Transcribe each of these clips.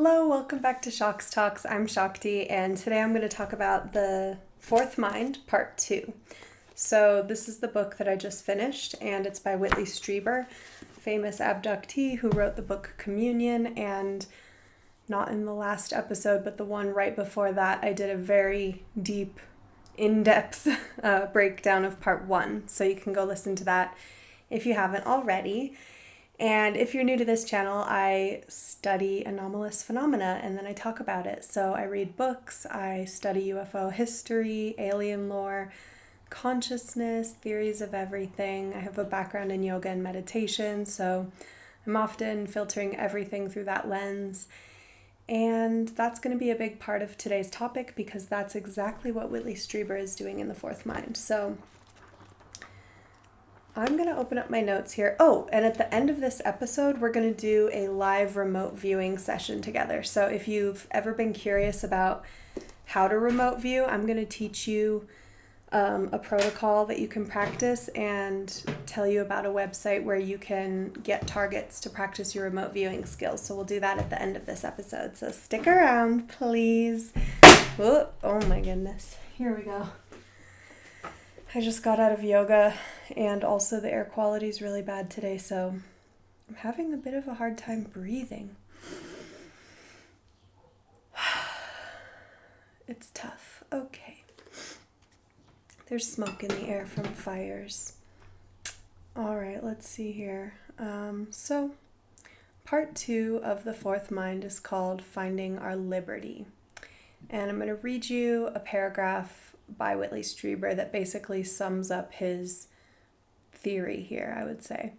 Hello, welcome back to Shocks Talks. I'm Shakti, and today I'm going to talk about The Fourth Mind, Part 2. So, this is the book that I just finished, and it's by Whitley Strieber, famous abductee who wrote the book Communion. And not in the last episode, but the one right before that, I did a very deep, in-depth breakdown of Part 1. So, you can go listen to that if you haven't already. And if you're new to this channel, I study anomalous phenomena and then I talk about it. So I read books, I study UFO history, alien lore, consciousness, theories of everything. I have a background in yoga and meditation, so I'm often filtering everything through that lens. And that's going to be a big part of today's topic because that's exactly what Whitley Strieber is doing in The Fourth Mind. So I'm going to open up my notes here. Oh, and at the end of this episode, we're going to do a live remote viewing session together. So if you've ever been curious about how to remote view, I'm going to teach you a protocol that you can practice and tell you about a website where you can get targets to practice your remote viewing skills. So we'll do that at the end of this episode. So stick around, please. Oh my goodness. Here we go. I just got out of yoga, and also the air quality is really bad today, so I'm having a bit of a hard time breathing. It's tough. Okay. There's smoke in the air from fires. All right, let's see here. So part 2 of The Fourth Mind is called Finding Our Liberty. And I'm going to read you a paragraph by Whitley Strieber that basically sums up his theory here, I would say.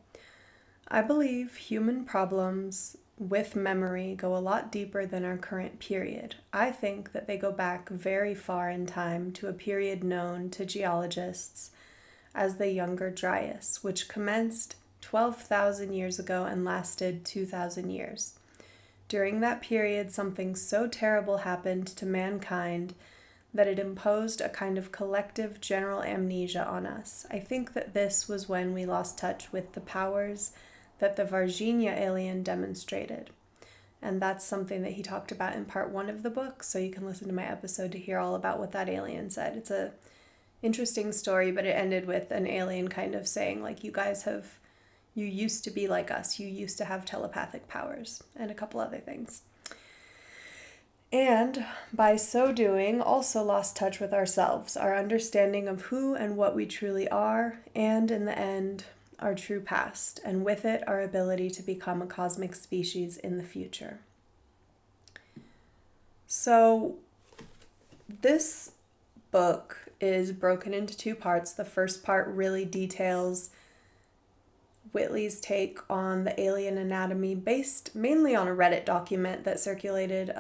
I believe human problems with memory go a lot deeper than our current period. I think that they go back very far in time to a period known to geologists as the Younger Dryas, which commenced 12,000 years ago and lasted 2,000 years. During that period, something so terrible happened to mankind that it imposed a kind of collective general amnesia on us. I think that this was when we lost touch with the powers that the Varginha alien demonstrated. And that's something that he talked about in part 1 of the book, so you can listen to my episode to hear all about what that alien said. It's a interesting story, but it ended with an alien kind of saying, like, you used to be like us, you used to have telepathic powers, and a couple other things. And by so doing, also lost touch with ourselves, our understanding of who and what we truly are, and in the end, our true past, and with it, our ability to become a cosmic species in the future. So, this book is broken into 2 parts. The first part really details Whitley's take on the alien anatomy, based mainly on a Reddit document that circulated,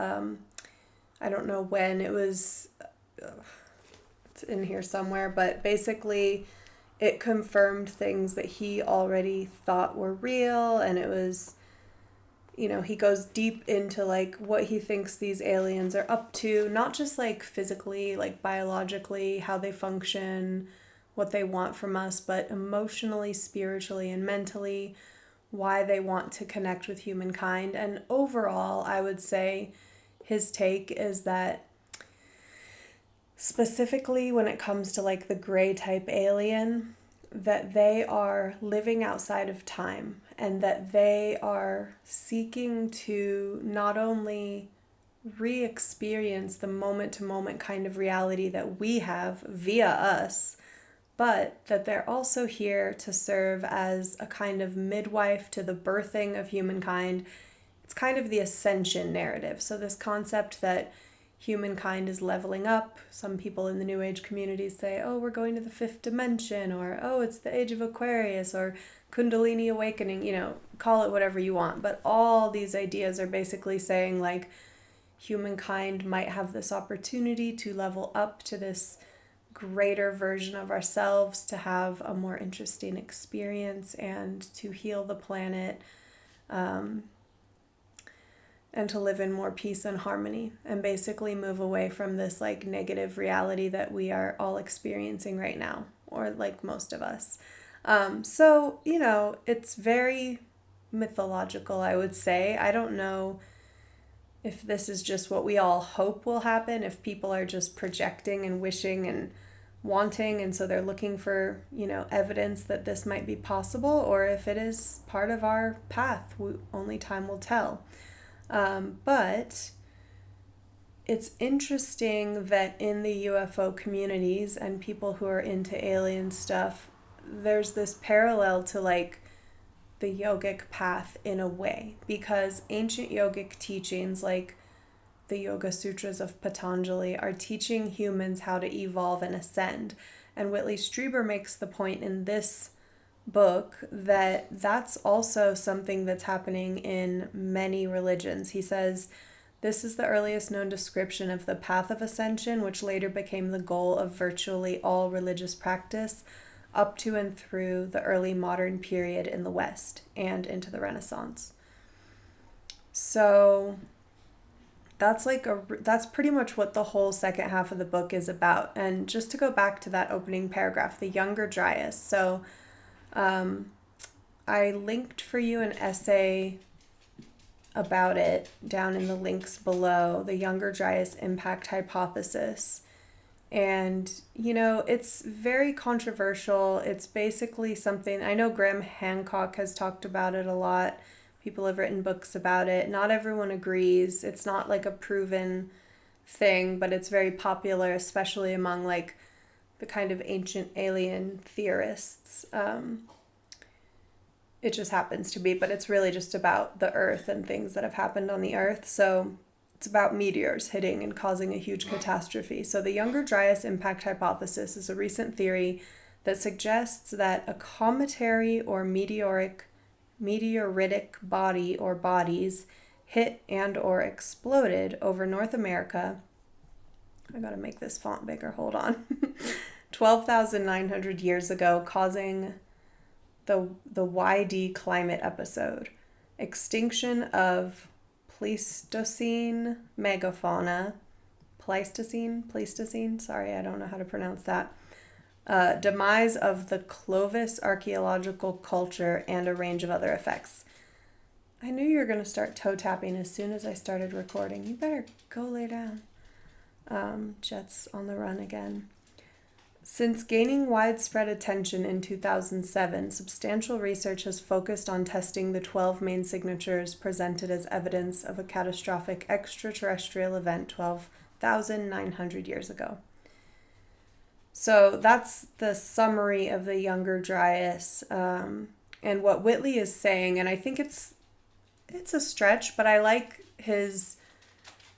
I don't know when it was, it's in here somewhere, but basically it confirmed things that he already thought were real, and it was, he goes deep into like what he thinks these aliens are up to, not just like physically, like biologically, how they function, what they want from us, but emotionally, spiritually, and mentally, why they want to connect with humankind. And overall, I would say his take is that specifically when it comes to like the gray type alien, that they are living outside of time and that they are seeking to not only re-experience the moment-to-moment kind of reality that we have via us, but that they're also here to serve as a kind of midwife to the birthing of humankind. It's kind of the ascension narrative. So this concept that humankind is leveling up. Some people in the New Age communities say, oh, we're going to the 5th dimension, or, oh, it's the age of Aquarius, or Kundalini awakening, call it whatever you want. But all these ideas are basically saying, like, humankind might have this opportunity to level up to this greater version of ourselves, to have a more interesting experience, and to heal the planet, and to live in more peace and harmony, and basically move away from this like negative reality that we are all experiencing right now, or like most of us. So, it's very mythological, I would say. I don't know if this is just what we all hope will happen, if people are just projecting and wishing and wanting, and so they're looking for, evidence that this might be possible, or if it is part of our path. Only time will tell. But it's interesting that in the UFO communities and people who are into alien stuff, there's this parallel to like the yogic path in a way, because ancient yogic teachings like the Yoga Sutras of Patanjali are teaching humans how to evolve and ascend. And Whitley Strieber makes the point in this book that that's also something that's happening in many religions. He says, this is the earliest known description of the path of ascension, which later became the goal of virtually all religious practice up to and through the early modern period in the West and into the Renaissance. So that's pretty much what the whole second half of the book is about. And just to go back to that opening paragraph, the younger Dryas. So I linked for you an essay about it down in the links below, the younger Dryas impact hypothesis. And, it's very controversial. It's basically something, I know Graham Hancock has talked about it a lot. People have written books about it. Not everyone agrees. It's not like a proven thing, but it's very popular, especially among like the kind of ancient alien theorists. It just happens to be, but it's really just about the Earth and things that have happened on the Earth. So it's about meteors hitting and causing a huge catastrophe. So the younger Dryas impact hypothesis is a recent theory that suggests that a cometary or meteoritic body or bodies hit and or exploded over North America. I gotta make this font bigger, hold on. 12,900 years ago, causing the YD climate episode. Extinction of Pleistocene megafauna. Pleistocene, sorry, I don't know how to pronounce that. Demise of the Clovis archaeological culture, and a range of other effects. I knew you were going to start toe tapping as soon as I started recording. You better go lay down. Jets on the run again. Since gaining widespread attention in 2007, substantial research has focused on testing the 12 main signatures presented as evidence of a catastrophic extraterrestrial event 12,900 years ago. So that's the summary of the younger Dryas, and what Whitley is saying, and I think it's a stretch, but I like his,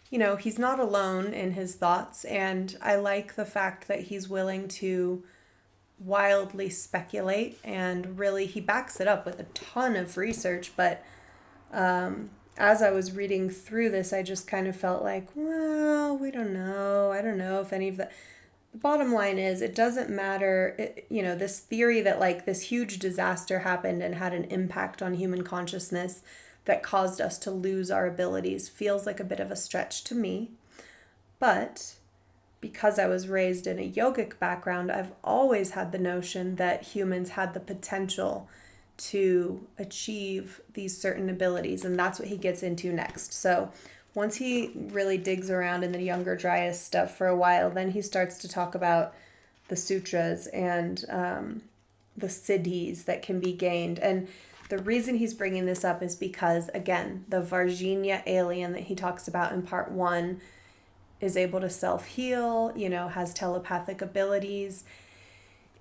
he's not alone in his thoughts, and I like the fact that he's willing to wildly speculate, and really he backs it up with a ton of research, but as I was reading through this, I just kind of felt like, well, we don't know. I don't know if any of the bottom line is, it doesn't matter, this theory that like this huge disaster happened and had an impact on human consciousness that caused us to lose our abilities feels like a bit of a stretch to me. But because I was raised in a yogic background, I've always had the notion that humans had the potential to achieve these certain abilities, and that's what he gets into next. So once he really digs around in the younger Dryas stuff for a while, then he starts to talk about the sutras and the siddhis that can be gained. And the reason he's bringing this up is because, again, the Varginha alien that he talks about in part 1 is able to self-heal, has telepathic abilities,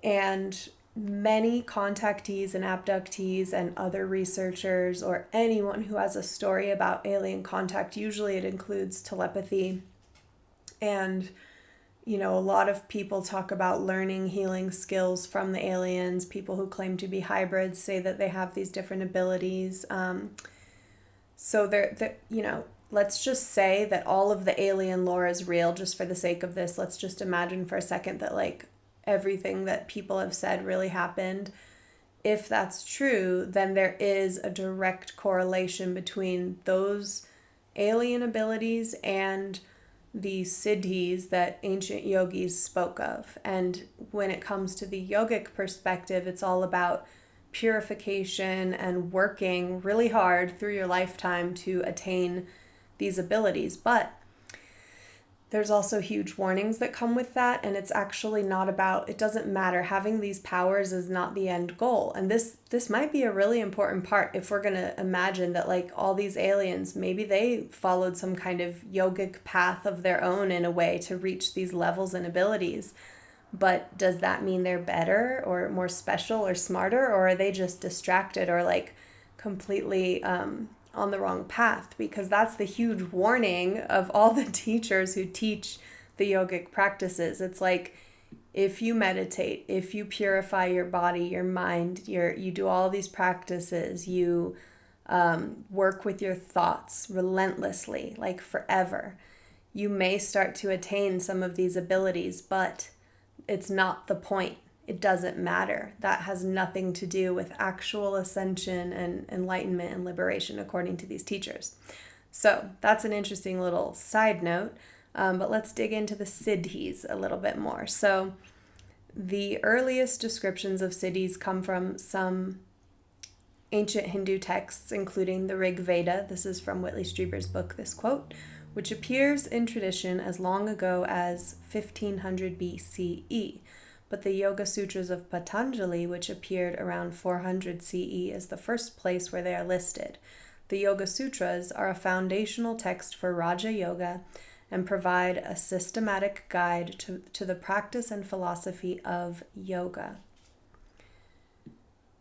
and many contactees and abductees and other researchers or anyone who has a story about alien contact, usually it includes telepathy. And, a lot of people talk about learning healing skills from the aliens. People who claim to be hybrids say that they have these different abilities. So let's just say that all of the alien lore is real, just for the sake of this. Let's just imagine for a second that like everything that people have said really happened. If that's true, then there is a direct correlation between those alien abilities and the siddhis that ancient yogis spoke of. And when it comes to the yogic perspective, it's all about purification and working really hard through your lifetime to attain these abilities. But there's also huge warnings that come with that, and it's actually not about, it doesn't matter. Having these powers is not the end goal. And this might be a really important part if we're going to imagine that like all these aliens, maybe they followed some kind of yogic path of their own in a way to reach these levels and abilities. But does that mean they're better or more special or smarter, or are they just distracted or like completely on the wrong path? Because that's the huge warning of all the teachers who teach the yogic practices. It's like, if you meditate, if you purify your body, your mind, you do all these practices, you work with your thoughts relentlessly, like forever, you may start to attain some of these abilities, but it's not the point. It doesn't matter. That has nothing to do with actual ascension and enlightenment and liberation, according to these teachers. So that's an interesting little side note. But let's dig into the Siddhis a little bit more. So the earliest descriptions of Siddhis come from some ancient Hindu texts, including the Rig Veda. This is from Whitley Strieber's book, this quote, which appears in tradition as long ago as 1500 BCE. But the Yoga Sutras of Patanjali, which appeared around 400 CE, is the first place where they are listed. The Yoga Sutras are a foundational text for Raja Yoga and provide a systematic guide to the practice and philosophy of yoga.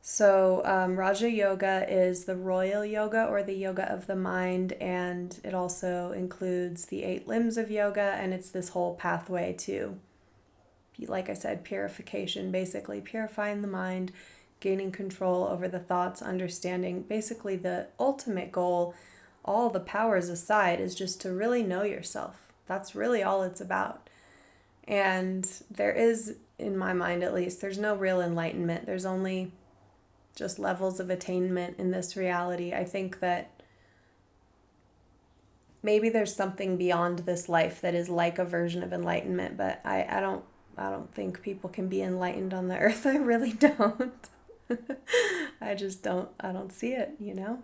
So Raja Yoga is the royal yoga, or the yoga of the mind, and it also includes the 8 limbs of yoga, and it's this whole pathway to, like I said, purification, basically purifying the mind, gaining control over the thoughts, understanding. Basically the ultimate goal, all the powers aside, is just to really know yourself. That's really all it's about. And there is, in my mind at least, there's no real enlightenment. There's only just levels of attainment in this reality. I think that maybe there's something beyond this life that is like a version of enlightenment, but I don't think people can be enlightened on the earth. I really don't. I don't see it, you know?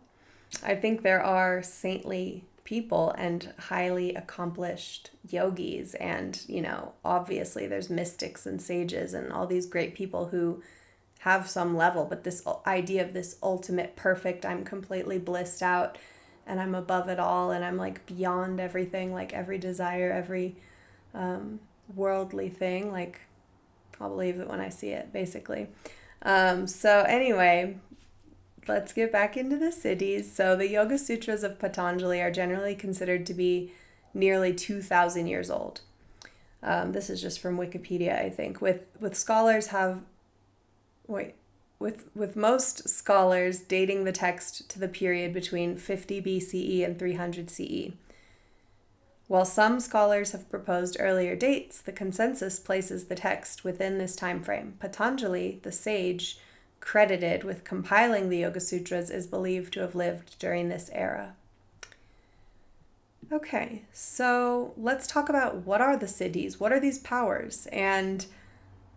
I think there are saintly people and highly accomplished yogis, and, you know, obviously there's mystics and sages and all these great people who have some level, but this idea of this ultimate perfect, I'm completely blissed out and I'm above it all and I'm like beyond everything, like every desire, every worldly thing, like I'll believe it when I see it, basically. So anyway, let's get back into the Siddhis. So the Yoga Sutras of Patanjali are generally considered to be nearly 2,000 years old. This is just from Wikipedia, I think. With most scholars dating the text to the period between 50 BCE and 300 CE. While some scholars have proposed earlier dates, the consensus places the text within this time frame. Patanjali, the sage credited with compiling the Yoga Sutras, is believed to have lived during this era. Okay, so let's talk about what are the Siddhis? What are these powers? And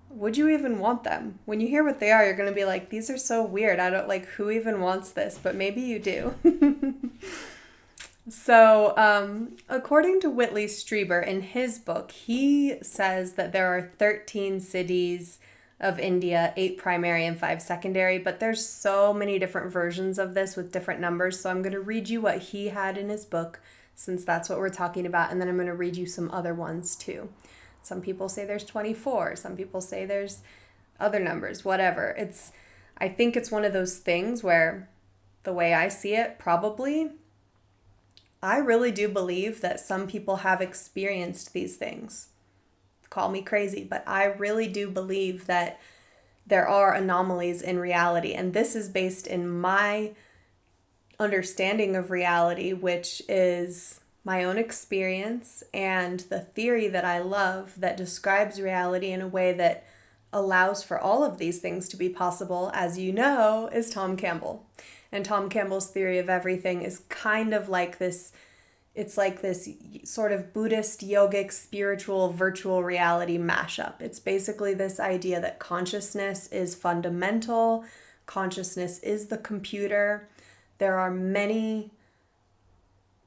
would you even want them? When you hear what they are, you're going to be like, these are so weird. I don't like, who even wants this? But maybe you do. So, according to Whitley Strieber, in his book, he says that there are 13 Siddhis of India, 8 primary and 5 secondary, but there's so many different versions of this with different numbers. So I'm going to read you what he had in his book, since that's what we're talking about, and then I'm going to read you some other ones too. Some people say there's 24. Some people say there's other numbers, whatever. I think it's one of those things where the way I see it, probably, I really do believe that some people have experienced these things. Call me crazy, but I really do believe that there are anomalies in reality. And this is based in my understanding of reality, which is my own experience and the theory that I love that describes reality in a way that allows for all of these things to be possible, as you know, is Tom Campbell. And Tom Campbell's theory of everything is kind of like this, it's like this sort of Buddhist, yogic, spiritual, virtual reality mashup. It's basically this idea that consciousness is fundamental, consciousness is the computer. There are many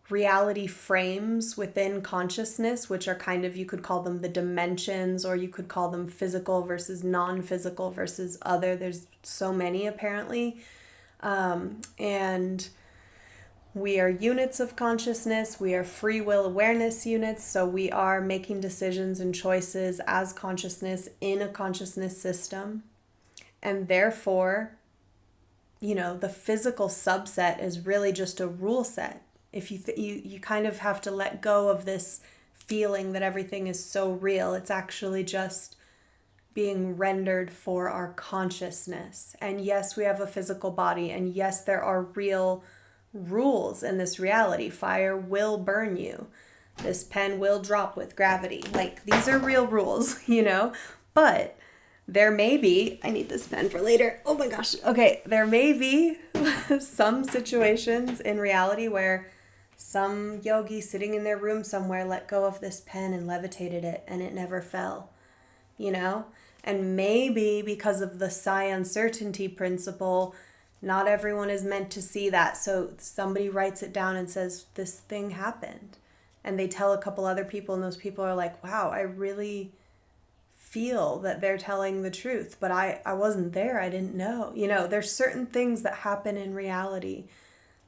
reality frames within consciousness, which are kind of, you could call them the dimensions, or you could call them physical versus non-physical versus other. There's so many apparently. And we are units of consciousness. We are free will awareness units. So we are making decisions and choices as consciousness in a consciousness system. And therefore, the physical subset is really just a rule set. If you kind of have to let go of this feeling that everything is so real. It's actually just being rendered for our consciousness. And yes, we have a physical body. And yes, there are real rules in this reality. Fire will burn you. This pen will drop with gravity. Like, these are real rules, But there may be, I need this pen for later. Oh my gosh. Okay, there may be some situations in reality where some yogi sitting in their room somewhere let go of this pen and levitated it and it never fell, And maybe because of the psi uncertainty principle, not everyone is meant to see that. So somebody writes it down and says, this thing happened. And they tell a couple other people, and those people are like, wow, I really feel that they're telling the truth, but I wasn't there. I didn't know. There's certain things that happen in reality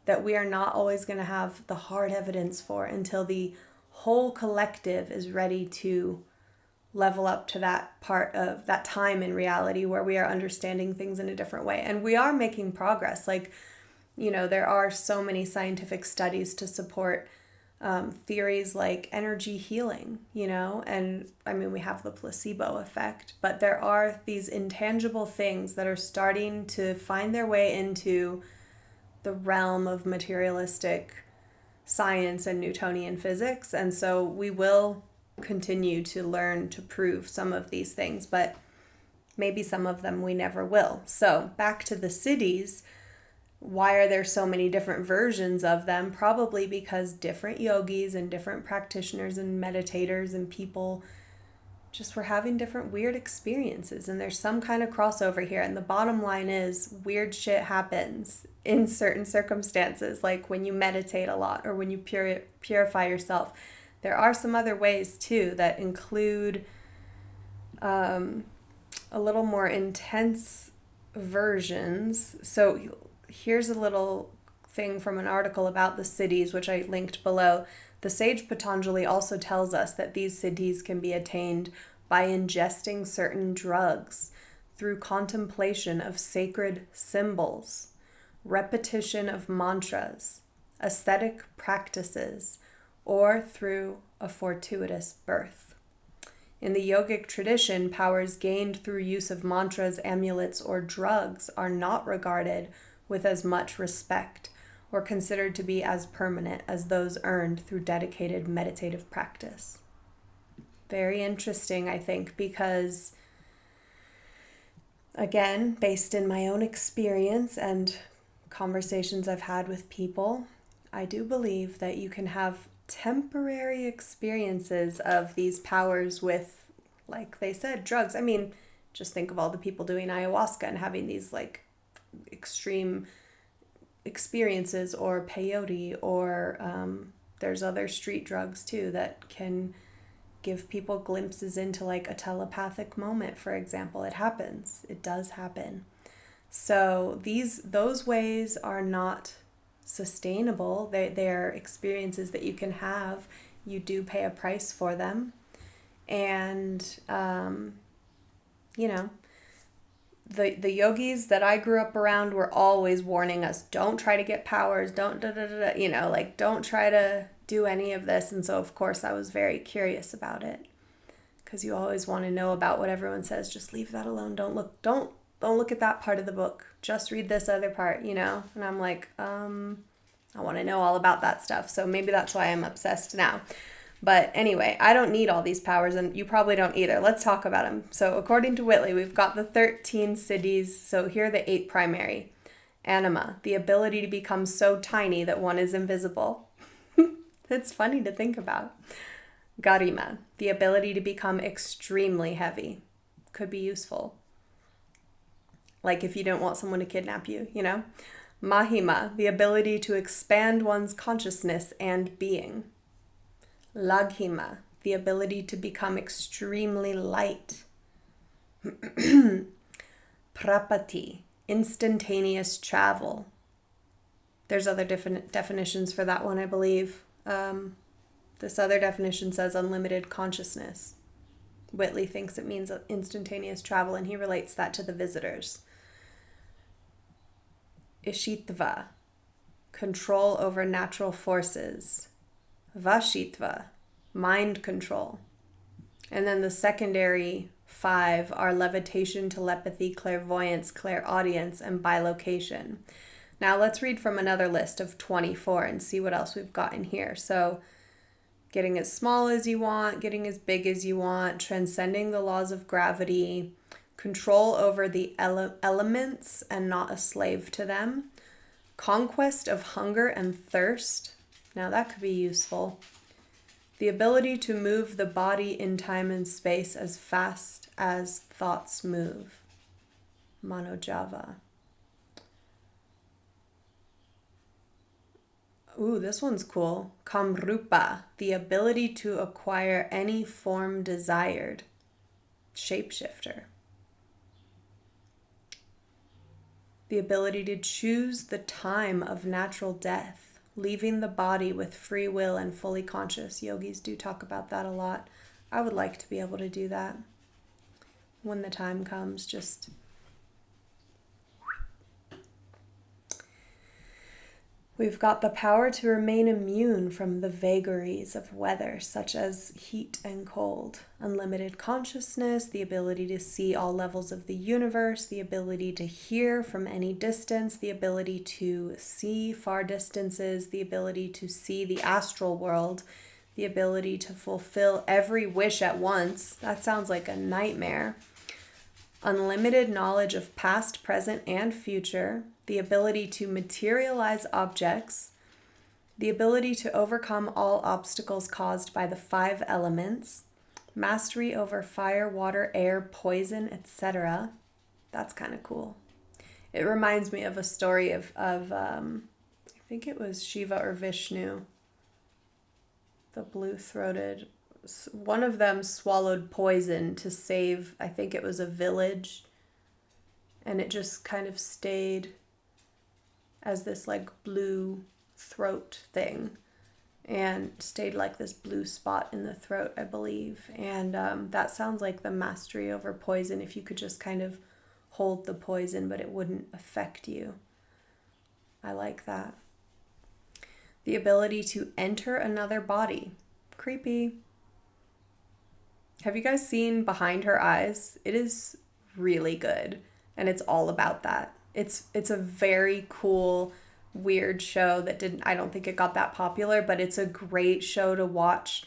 that we are not always going to have the hard evidence for until the whole collective is ready to level up to that part of that time in reality where we are understanding things in a different way. And we are making progress. There are so many scientific studies to support theories like energy healing, and we have the placebo effect, but there are these intangible things that are starting to find their way into the realm of materialistic science and Newtonian physics. And so we will continue to learn to prove some of these things, but maybe some of them we never will. So back to the Siddhis. Why are there so many different versions of them? Probably because different yogis and different practitioners and meditators and people just were having different weird experiences. And there's some kind of crossover here. And the bottom line is weird shit happens in certain circumstances, like when you meditate a lot or when you purify yourself. There are some other ways too that include a little more intense versions. So here's a little thing from an article about the Siddhis, which I linked below. The sage Patanjali also tells us that these Siddhis can be attained by ingesting certain drugs, through contemplation of sacred symbols, repetition of mantras, ascetic practices, or through a fortuitous birth. In the yogic tradition, powers gained through use of mantras, amulets, or drugs are not regarded with as much respect or considered to be as permanent as those earned through dedicated meditative practice. Very interesting, I think, because, again, based in my own experience and conversations I've had with people, I do believe that you can have temporary experiences of these powers with, like they said, drugs. Just think of all the people doing ayahuasca and having these extreme experiences, or peyote, or there's other street drugs too that can give people glimpses into a telepathic moment, for example. It happens. It does happen. So those ways are not sustainable. They're experiences that you can have. You do pay a price for them. And the yogis that I grew up around were always warning us, don't try to get powers, don't don't try to do any of this. And so of course I was very curious about it, because you always want to know about what everyone says. Just leave that alone. Don't look at that part of the book. Just read this other part, And I'm like, I want to know all about that stuff. So maybe that's why I'm obsessed now. But anyway, I don't need all these powers, and you probably don't either. Let's talk about them. So according to Whitley, we've got the 13 Siddhis. So here are the 8 primary. Anima, the ability to become so tiny that one is invisible. It's funny to think about. Garima, the ability to become extremely heavy. Could be useful. Like if you don't want someone to kidnap you, Mahima, the ability to expand one's consciousness and being. Laghima, the ability to become extremely light. Prapati, instantaneous travel. There's other different definitions for that one, I believe. This other definition says unlimited consciousness. Whitley thinks it means instantaneous travel, and he relates that to the visitors. Ishitva, control over natural forces. Vashitva, mind control. And then the secondary 5 are levitation, telepathy, clairvoyance, clairaudience, and bilocation. Now let's read from another list of 24 and see what else we've got in here. So getting as small as you want, getting as big as you want, transcending the laws of gravity, control over the elements and not a slave to them, conquest of hunger and thirst. Now that could be useful. The ability to move the body in time and space as fast as thoughts move. Manojava. Ooh, this one's cool. Kamrupa, the ability to acquire any form desired. Shapeshifter. The ability to choose the time of natural death, leaving the body with free will and fully conscious. Yogis do talk about that a lot. I would like to be able to do that when the time comes. Just we've got the power to remain immune from the vagaries of weather, such as heat and cold. Unlimited consciousness, the ability to see all levels of the universe, the ability to hear from any distance, the ability to see far distances, the ability to see the astral world, the ability to fulfill every wish at once. That sounds like a nightmare. Unlimited knowledge of past, present, and future, the ability to materialize objects, the ability to overcome all obstacles caused by the 5 elements, mastery over fire, water, air, poison, etc. That's kind of cool. It reminds me of a story of I think it was Shiva or Vishnu, the blue-throated. One of them swallowed poison to save, I think it was a village, and it just kind of stayed as this like blue throat thing and stayed like this blue spot in the throat, I believe. And that sounds like the mastery over poison, if you could just kind of hold the poison but it wouldn't affect you. I like that. The ability to enter another body. Creepy. Have you guys seen Behind Her Eyes? It is really good, and it's all about that. It's a very cool, weird show that I don't think it got that popular, but it's a great show to watch,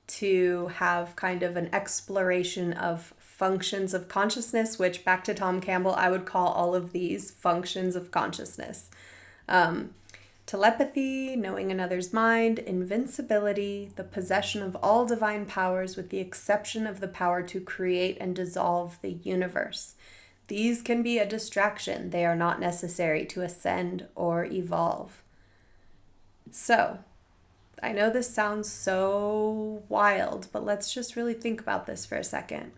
to have kind of an exploration of functions of consciousness, which, back to Tom Campbell, I would call all of these functions of consciousness. Telepathy, knowing another's mind, invincibility, the possession of all divine powers with the exception of the power to create and dissolve the universe. These can be a distraction. They are not necessary to ascend or evolve. So, I know this sounds so wild, but let's just really think about this for a second.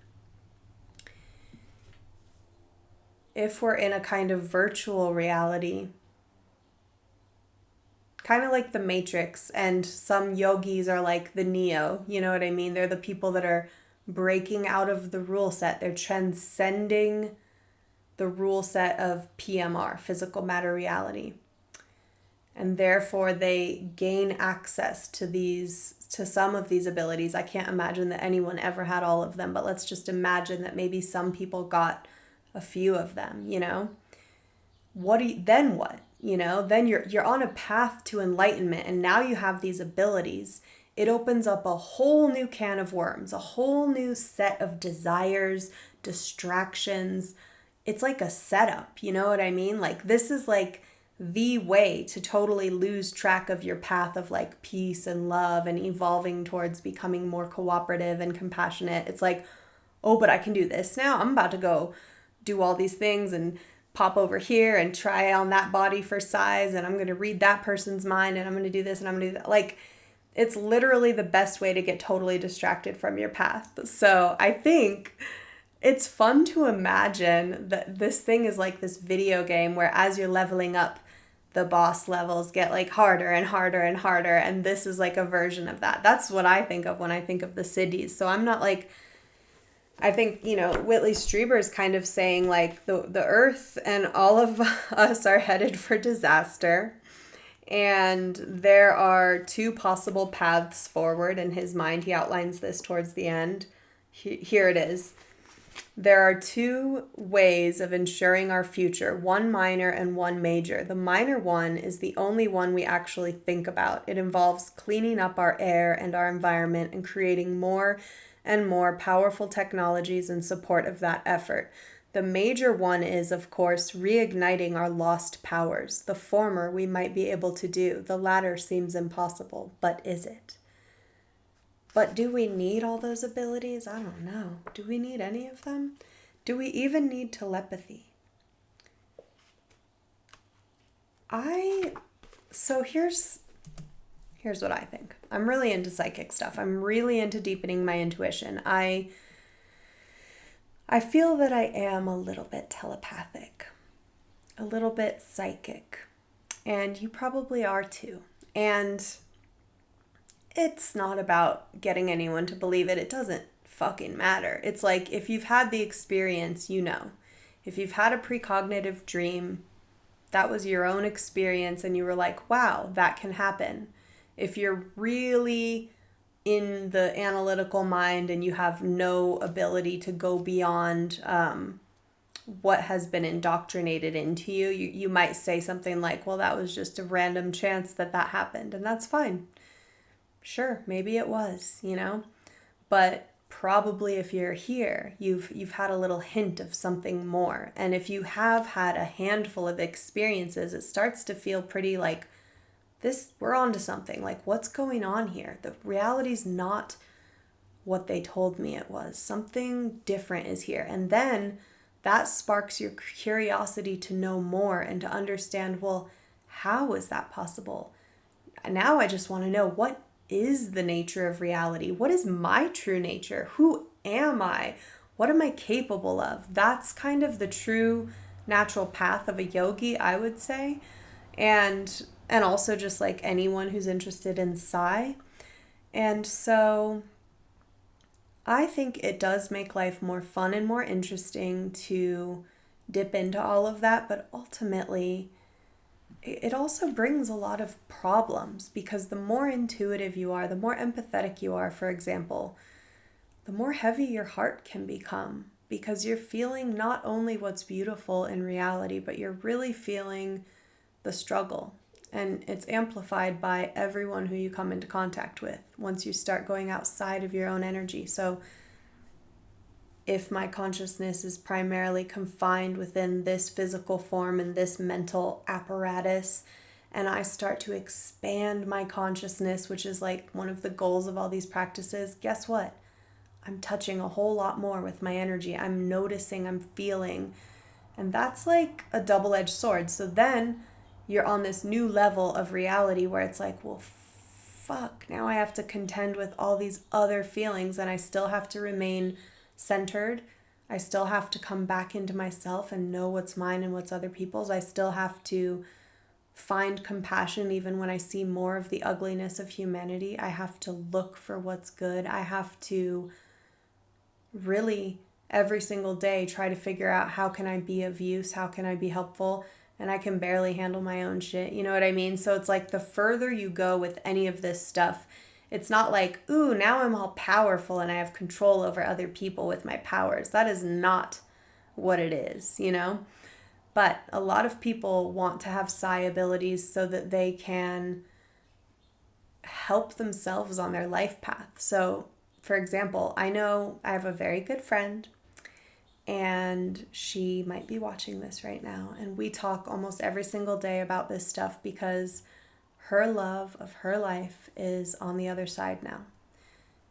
If we're in a kind of virtual reality, kind of like the Matrix, and some yogis are like the Neo, you know what I mean? They're the people that are breaking out of the rule set. They're transcending the rule set of PMR, physical matter reality. And therefore they gain access to some of these abilities. I can't imagine that anyone ever had all of them, but let's just imagine that maybe some people got a few of them, you know? Then what? You know, then you're on a path to enlightenment, and now you have these abilities. It opens up a whole new can of worms, a whole new set of desires, distractions. It's like a setup, you know what I mean? Like, this is like the way to totally lose track of your path of like peace and love and evolving towards becoming more cooperative and compassionate. It's like, oh, but I can do this now. I'm about to go do all these things and pop over here and try on that body for size, and I'm going to read that person's mind, and I'm going to do this and I'm going to do that. Like, it's literally the best way to get totally distracted from your path. So I think it's fun to imagine that this thing is like this video game where as you're leveling up, the boss levels get like harder and harder and harder. And this is like a version of that. That's what I think of when I think of the Siddhis. So I'm not like, I think, Whitley Strieber is kind of saying like the earth and all of us are headed for disaster. And there are two possible paths forward in his mind. He outlines this towards the end. Here it is. There are two ways of ensuring our future, one minor and one major. The minor one is the only one we actually think about. It involves cleaning up our air and our environment and creating more and more powerful technologies in support of that effort. The major one is, of course, reigniting our lost powers. The former we might be able to do. The latter seems impossible, but is it? But do we need all those abilities? I don't know. Do we need any of them? Do we even need telepathy? So here's what I think. I'm really into psychic stuff. I'm really into deepening my intuition. I feel that I am a little bit telepathic, a little bit psychic, and you probably are too. And it's not about getting anyone to believe it. It doesn't fucking matter. It's like if you've had the experience, you know. If you've had a precognitive dream, that was your own experience and you were like, wow, that can happen. If you're really in the analytical mind and you have no ability to go beyond what has been indoctrinated into you, you might say something like, well, that was just a random chance that happened, and that's fine. Sure, maybe it was, but probably if you're here, you've had a little hint of something more. And if you have had a handful of experiences, it starts to feel pretty like this, we're on to something. Like, what's going on here? The reality's not what they told me it was. Something different is here. And then that sparks your curiosity to know more and to understand, well, how is that possible? Now I just want to know, what is the nature of reality? What is my true nature? Who am I? What am I capable of? That's kind of the true natural path of a yogi, I would say. And also just like anyone who's interested in psi. And so I think it does make life more fun and more interesting to dip into all of that, but ultimately it also brings a lot of problems, because the more intuitive you are, the more empathetic you are, for example, the more heavy your heart can become, because you're feeling not only what's beautiful in reality, but you're really feeling the struggle. And it's amplified by everyone who you come into contact with once you start going outside of your own energy. So if my consciousness is primarily confined within this physical form and this mental apparatus, and I start to expand my consciousness, which is like one of the goals of all these practices, guess what? I'm touching a whole lot more with my energy. I'm noticing, I'm feeling. And that's like a double-edged sword. So then you're on this new level of reality where it's like, well, fuck, now I have to contend with all these other feelings, and I still have to remain centered. I still have to come back into myself and know what's mine and what's other people's. I still have to find compassion even when I see more of the ugliness of humanity. I have to look for what's good. I have to really every single day try to figure out, how can I be of use? How can I be helpful? And I can barely handle my own shit. You know what I mean? So it's like the further you go with any of this stuff, it's not like, ooh, now I'm all powerful and I have control over other people with my powers. That is not what it is, But a lot of people want to have psi abilities so that they can help themselves on their life path. So, for example, I know I have a very good friend, and she might be watching this right now, and we talk almost every single day about this stuff because her love of her life is on the other side now.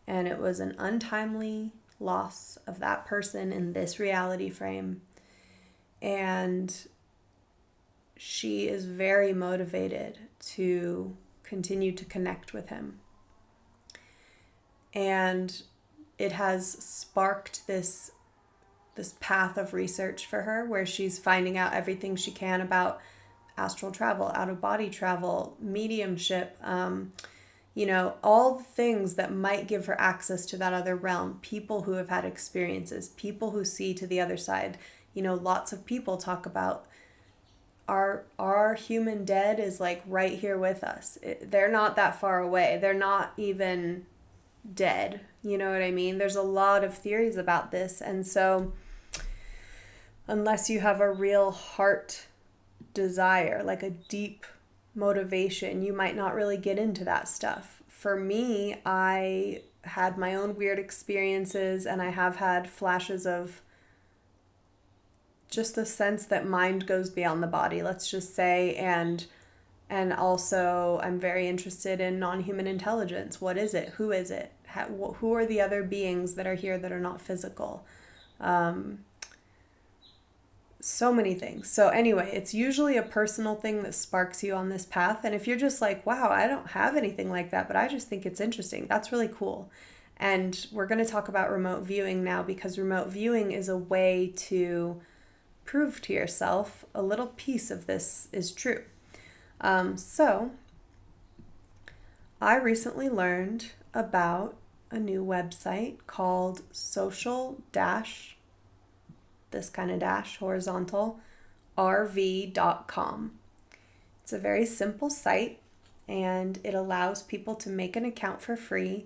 And it was an untimely loss of that person in this reality frame. And she is very motivated to continue to connect with him. And it has sparked this path of research for her where she's finding out everything she can about astral travel, out-of-body travel, mediumship, all the things that might give her access to that other realm, people who have had experiences, people who see to the other side. Lots of people talk about our human dead is like right here with us. They're not that far away. They're not even dead. You know what I mean? There's a lot of theories about this. And so unless you have a real heart desire, like a deep motivation, you might not really get into that stuff. For me, I had my own weird experiences, and I have had flashes of just the sense that mind goes beyond the body, let's just say, and also I'm very interested in non-human intelligence. What is it? Who is it? Who are the other beings that are here that are not physical? So many things. So anyway, it's usually a personal thing that sparks you on this path. And if you're just like, wow, I don't have anything like that, but I just think it's interesting, that's really cool. And we're going to talk about remote viewing now, because remote viewing is a way to prove to yourself a little piece of this is true. So I recently learned about a new website called horizontal, rv.com. It's a very simple site, and it allows people to make an account for free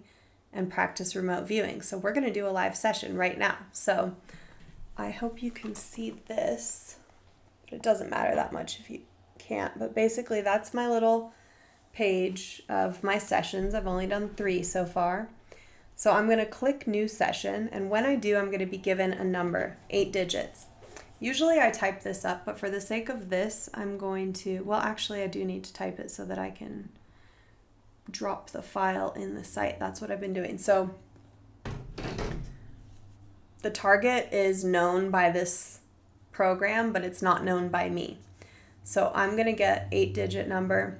and practice remote viewing. So we're going to do a live session right now. So I hope you can see this, but it doesn't matter that much if you can't. But basically, that's my little page of my sessions. I've only done 3 so far. So I'm going to click new session, and when I do, I'm going to be given a number, 8 digits. Usually I type this up, but for the sake of this, I'm going to, well, actually I do need to type it so that I can drop the file in the site. That's what I've been doing. So the target is known by this program, but it's not known by me. So I'm going to get 8-digit number.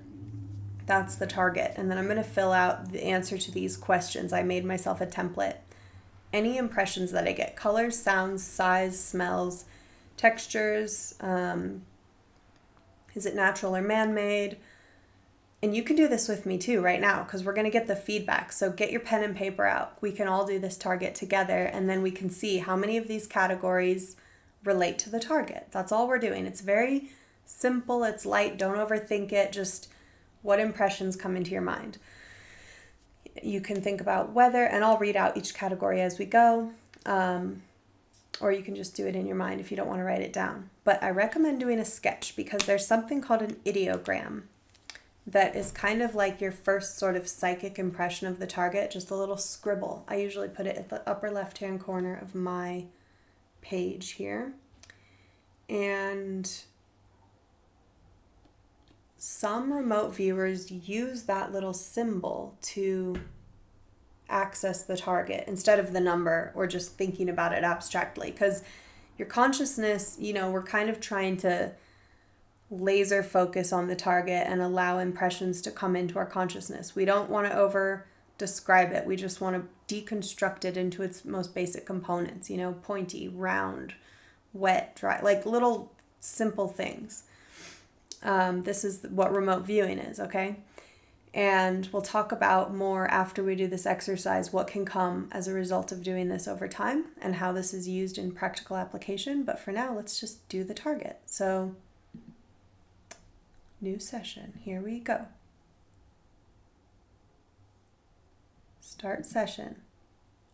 That's the target. And then I'm going to fill out the answer to these questions. I made myself a template. Any impressions that I get, colors, sounds, size, smells, textures, is it natural or man-made? And you can do this with me too right now, because we're going to get the feedback. So get your pen and paper out. We can all do this target together, and then we can see how many of these categories relate to the target. That's all we're doing. It's very simple. It's light. Don't overthink it. Just what impressions come into your mind. You can think about weather, and I'll read out each category as we go. Or you can just do it in your mind if you don't want to write it down. But I recommend doing a sketch, because there's something called an ideogram that is kind of like your first sort of psychic impression of the target, just a little scribble. I usually put it at the upper left-hand corner of my page here. And some remote viewers use that little symbol to access the target instead of the number or just thinking about it abstractly, because your consciousness, we're kind of trying to laser focus on the target and allow impressions to come into our consciousness. We don't want to over describe it. We just want to deconstruct it into its most basic components, pointy, round, wet, dry, like little simple things. This is what remote viewing is, okay? And we'll talk about more after we do this exercise, what can come as a result of doing this over time and how this is used in practical application. But for now, let's just do the target. So, new session. Here we go. Start session.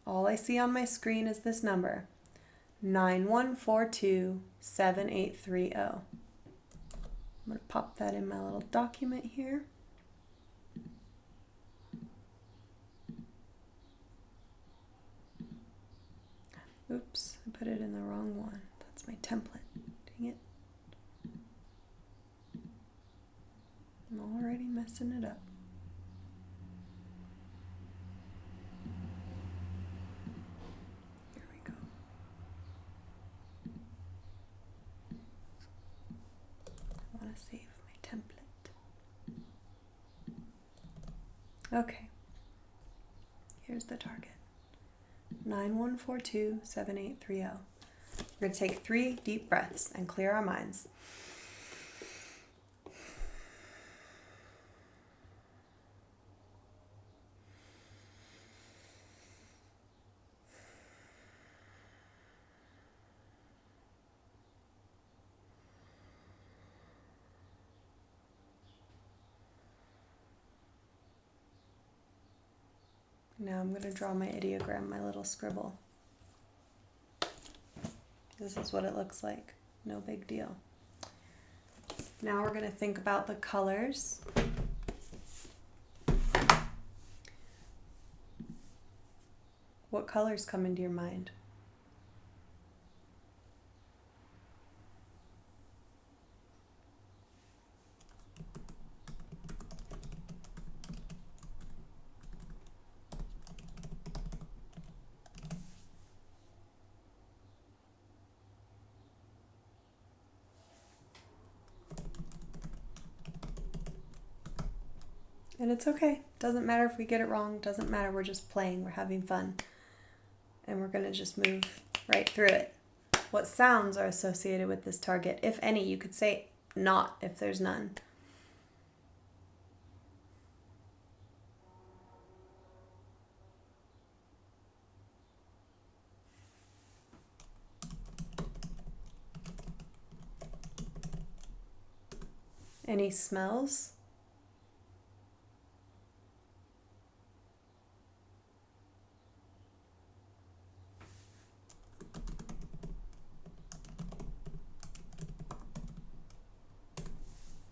All I see on my screen is this number, 91427830. I'm going to pop that in my little document here. Oops, I put it in the wrong one. That's my template. Dang it. I'm already messing it up. Here we go. Okay, here's the target. 91427830. We're going to take 3 deep breaths and clear our minds. Now I'm going to draw my ideogram, my little scribble. This is what it looks like. No big deal. Now we're going to think about the colors. What colors come into your mind? And it's okay. Doesn't matter if we get it wrong. Doesn't matter. We're just playing. We're having fun. And we're going to just move right through it. What sounds are associated with this target? If any, you could say not if there's none. Any smells?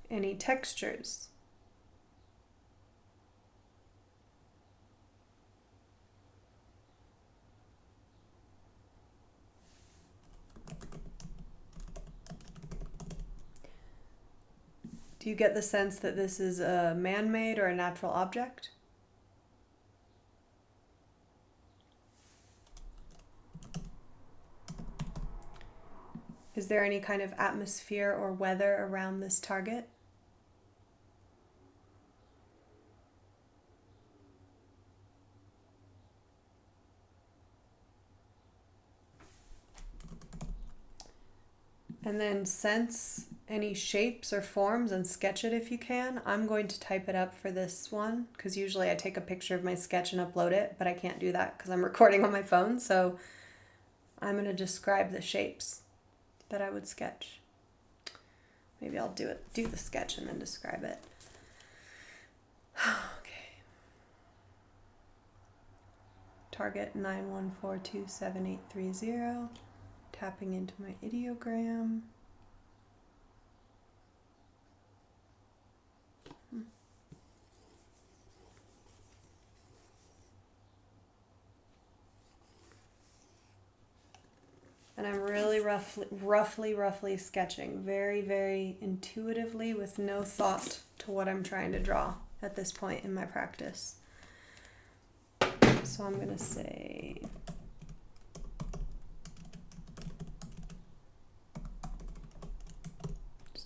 Any textures? Do you get the sense that this is a man-made or a natural object? Is there any kind of atmosphere or weather around this target? And then sense any shapes or forms and sketch it if you can. I'm going to type it up for this one because usually I take a picture of my sketch and upload it, but I can't do that because I'm recording on my phone. So I'm going to describe the shapes that I would sketch. Maybe I'll do the sketch and then describe it. Okay. Target 91427830. Tapping into my ideogram. And I'm really roughly sketching, very, very intuitively with no thought to what I'm trying to draw at this point in my practice. So I'm going to say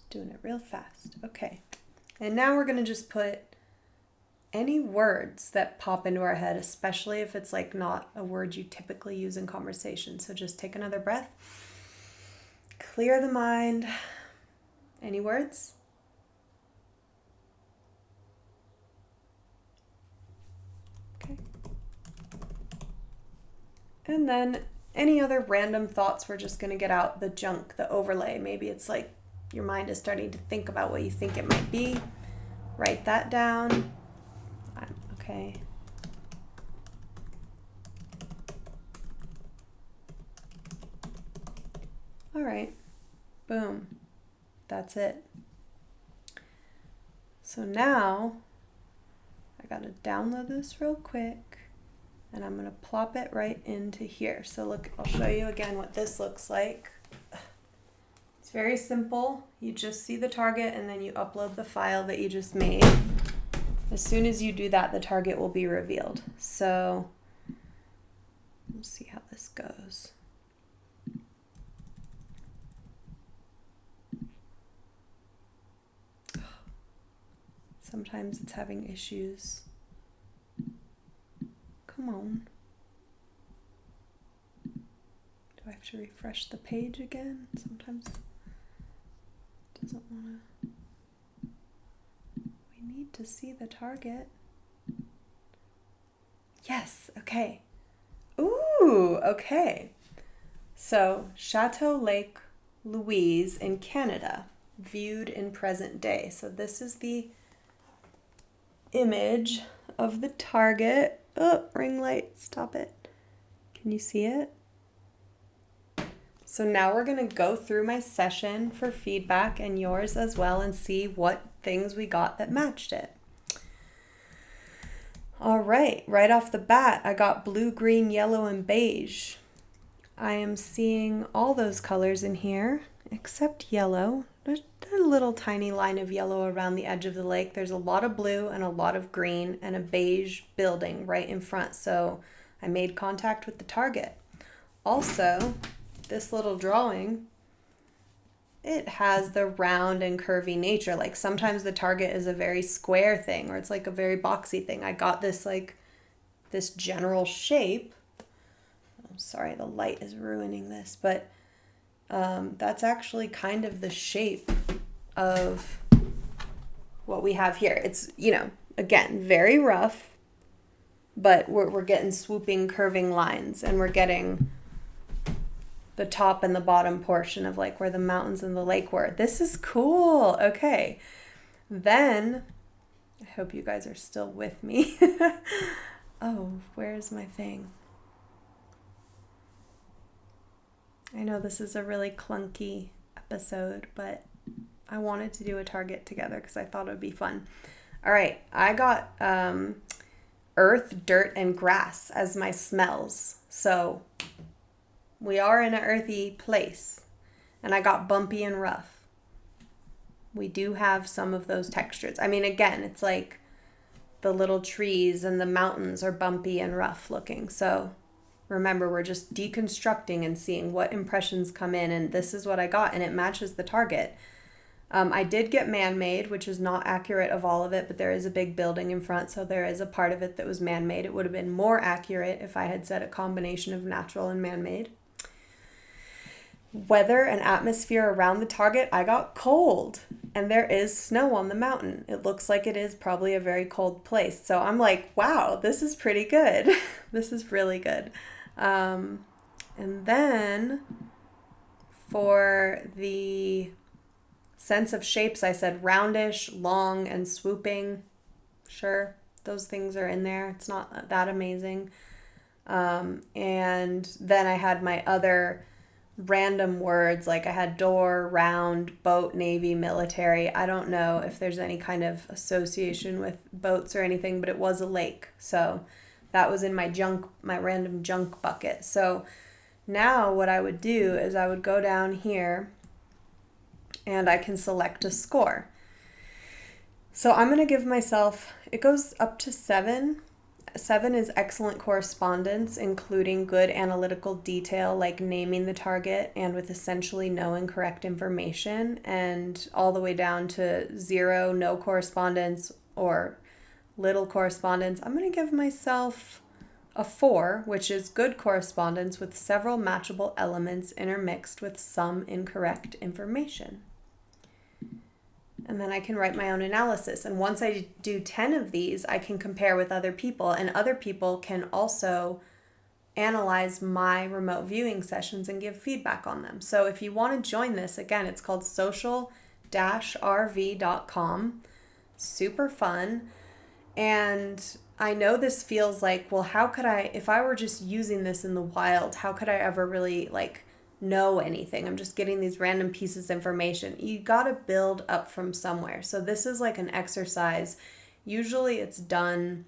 doing it real fast. Okay. And now we're going to just put any words that pop into our head, especially if it's like not a word you typically use in conversation. So just take another breath. Clear the mind. Any words? Okay. And then any other random thoughts, we're just going to get out the junk, the overlay. Maybe it's like your mind is starting to think about what you think it might be. Write that down. Okay. All right. Boom. That's it. So now I got to download this real quick and I'm going to plop it right into here. So look, I'll show you again what this looks like. It's very simple. You just see the target and then you upload the file that you just made. As soon as you do that, the target will be revealed. So we'll see how this goes. Sometimes it's having issues Come on. Do I have to refresh the page again? Sometimes it doesn't want to. We need to see the target. Yes, okay. Ooh, okay. So, Chateau Lake Louise in Canada, viewed in present day. So this is the image of the target. Oh, ring light, stop it. Can you see it? So now we're going to go through my session for feedback and yours as well and see what things we got that matched it. All right off the bat, I got blue, green, yellow, and beige. I am seeing all those colors in here except yellow. There's a little tiny line of yellow around the edge of the lake. There's a lot of blue and a lot of green and a beige building right in front. So I made contact with the target. Also, this little drawing, it has the round and curvy nature. Like sometimes the target is a very square thing or it's like a very boxy thing. I got this like this general shape. I'm sorry, the light is ruining this, but that's actually kind of the shape of what we have here. It's, again, very rough, but we're getting swooping, curving lines, and we're getting the top and the bottom portion of like where the mountains and the lake were. This is cool. Okay. Then, I hope you guys are still with me. Oh, where's my thing? I know this is a really clunky episode, but I wanted to do a target together because I thought it would be fun. All right, I got earth, dirt, and grass as my smells. So we are in an earthy place, and I got bumpy and rough. We do have some of those textures. I mean, again, it's like the little trees and the mountains are bumpy and rough looking. So remember, we're just deconstructing and seeing what impressions come in, and this is what I got, and it matches the target. I did get man-made, which is not accurate of all of it, but there is a big building in front, so there is a part of it that was man-made. It would have been more accurate if I had said a combination of natural and man-made. Weather and atmosphere around the target, I got cold, and there is snow on the mountain. It looks like it is probably a very cold place. So I'm like, wow, this is pretty good. This is really good. And then for the sense of shapes, I said roundish, long, and swooping. Sure, those things are in there. It's not that amazing. And then I had my other random words, like I had door, round, boat, navy, military. I don't know if there's any kind of association with boats or anything, but it was a lake. So that was in my random junk bucket. So now what I would do is I would go down here and I can select a score. So I'm going to give myself, it goes up to 7. 7 is excellent correspondence, including good analytical detail, like naming the target and with essentially no incorrect information, and all the way down to 0, no correspondence, or little correspondence. I'm going to give myself a 4, which is good correspondence with several matchable elements intermixed with some incorrect information. And then I can write my own analysis. And once I do 10 of these, I can compare with other people, and other people can also analyze my remote viewing sessions and give feedback on them. So if you want to join this, again, it's called social-rv.com. Super fun. And I know this feels like, well, how could I, if I were just using this in the wild, how could I ever really know anything? I'm just getting these random pieces of information. You got to build up from somewhere. So this is like an exercise. Usually it's done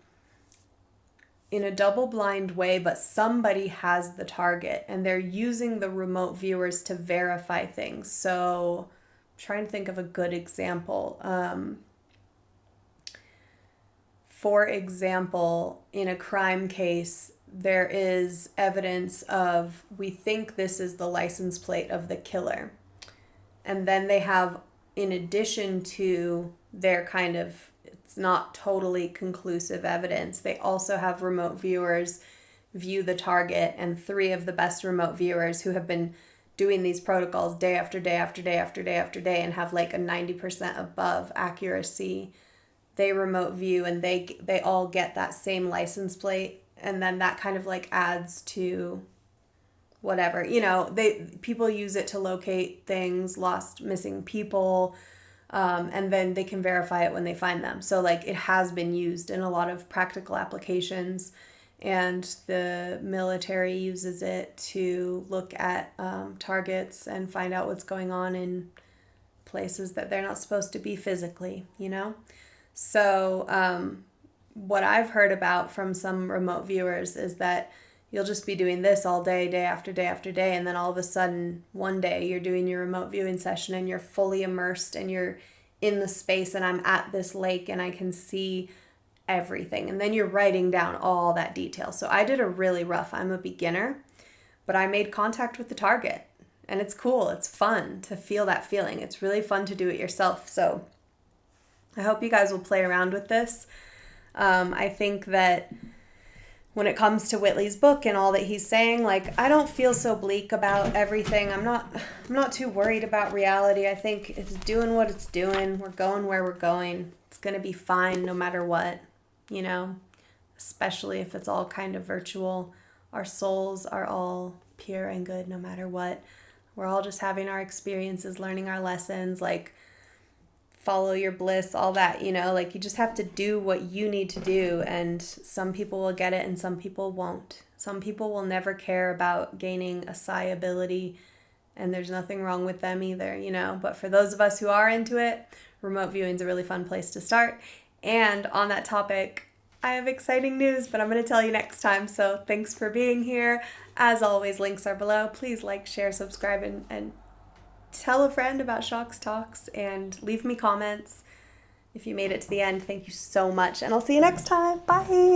in a double-blind way, but somebody has the target and they're using the remote viewers to verify things. So I'm trying to think of a good example. For example, in a crime case, there is evidence of, we think this is the license plate of the killer. And then they have, in addition to their kind of, it's not totally conclusive evidence. They also have remote viewers view the target, and 3 of the best remote viewers who have been doing these protocols day after day after day after day after day and have like a 90% above accuracy, they remote view, and they all get that same license plate, and then that kind of like adds to whatever, people use it to locate things, lost, missing people, and then they can verify it when they find them. So like it has been used in a lot of practical applications, and the military uses it to look at targets and find out what's going on in places that they're not supposed to be physically, So what I've heard about from some remote viewers is that you'll just be doing this all day, day after day after day, and then all of a sudden, one day, you're doing your remote viewing session and you're fully immersed and you're in the space, and I'm at this lake and I can see everything. And then you're writing down all that detail. So I did a really rough, I'm a beginner, but I made contact with the target. And it's cool. It's fun to feel that feeling. It's really fun to do it yourself. So I hope you guys will play around with this. I think that when it comes to Whitley's book and all that he's saying, like, I don't feel so bleak about everything. I'm not too worried about reality. I think it's doing what it's doing. We're going where we're going. It's going to be fine no matter what, especially if it's all kind of virtual. Our souls are all pure and good no matter what. We're all just having our experiences, learning our lessons, like follow your bliss, all that, like you just have to do what you need to do, and some people will get it and some people won't. Some people will never care about gaining a psi ability, and there's nothing wrong with them either, but for those of us who are into it, remote viewing is a really fun place to start. And on that topic, I have exciting news, but I'm going to tell you next time. So thanks for being here. As always, links are below. Please like, share, subscribe, and tell a friend about Shocks Talks, and leave me comments. If you made it to the end, thank you so much, and I'll see you next time. Bye!